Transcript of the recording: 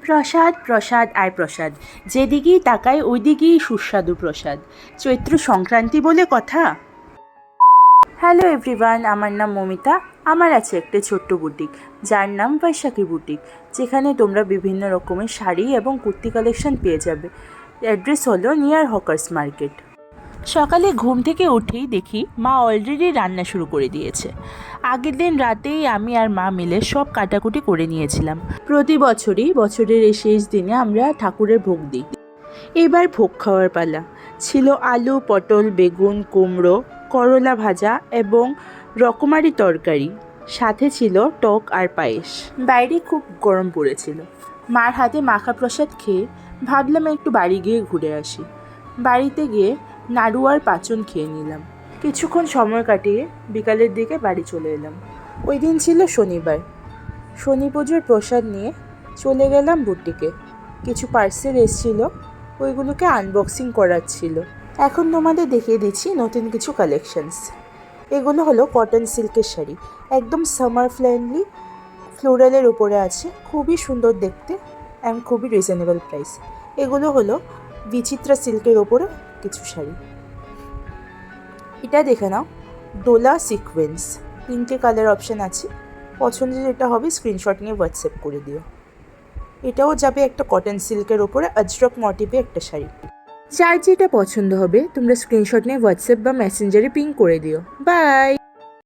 প্রসাদ প্রসাদ আর প্রসাদ, যেদিকেই তাকায় ওইদিকেই সুস্বাদু প্রসাদ। চৈত্র সংক্রান্তি বলে কথা। হ্যালো এভরিওয়ান, আমার নাম মমিতা। আমার আছে একটা ছোট্ট বুটিক, যার নাম বৈশাখী বুটিক, যেখানে তোমরা বিভিন্ন রকমের শাড়ি এবং কুর্তি কালেকশন পেয়ে যাবে। অ্যাড্রেস হলো নিয়ার হকার্স মার্কেট। সকালে ঘুম থেকে উঠেই দেখি মা অলরেডি রান্না শুরু করে দিয়েছে। আগের দিন রাতেই আমি আর মা মিলে সব কাটাকুটি করে নিয়েছিলাম। প্রতি বছরই বছরের এই শেষ দিনে আমরা ঠাকুরের ভোগ দিই। এবার ভোগ খাওয়ার পালা। ছিল আলু, পটল, বেগুন, কুমড়ো, করলা ভাজা এবং রকমারি তরকারি। সাথে ছিল টক আর পায়েস। বাইরে খুব গরম পড়েছিল। মার হাতে মাখা প্রসাদ খেয়ে ভাবলাম একটু বাড়ি গিয়ে ঘুরে আসি। বাড়িতে গিয়ে নাড়ু আর পাঁচন খেয়ে নিলাম। কিছুক্ষণ সময় কাটিয়ে বিকালের দিকে বাড়ি চলে এলাম। ওই দিন ছিল শনিবার। শনি পুজোর প্রসাদ নিয়ে চলে গেলাম বুটিকে। কিছু পার্সেল এসেছিল, ওইগুলোকে আনবক্সিং করার ছিল। এখন তোমাদের দেখিয়ে দিচ্ছি নতুন কিছু কালেকশনস। এগুলো হলো কটন সিল্কের শাড়ি, একদম সামার ফ্রেন্ডলি, ফ্লোরালের উপরে আছে, খুবই সুন্দর দেখতে অ্যান্ড খুবই রিজনেবল প্রাইস। এগুলো হলো বিচিত্রা সিল্কের ওপরে কিছু শাড়ি। এটা দেখে নাও, ডোলা সিকোয়েন্স, 3টে কালার অপশান আছে। পছন্দের যেটা হবে স্ক্রিনশট নিয়ে হোয়াটসঅ্যাপ করে দিও। এটাও যাবে একটা কটন সিল্কের ওপরে আজরক মোটিভে একটা শাড়ি। যার যেটা পছন্দ হবে তোমরা স্ক্রিনশট নিয়ে হোয়াটসঅ্যাপ বা মেসেঞ্জারে পিং করে দিও। বাই।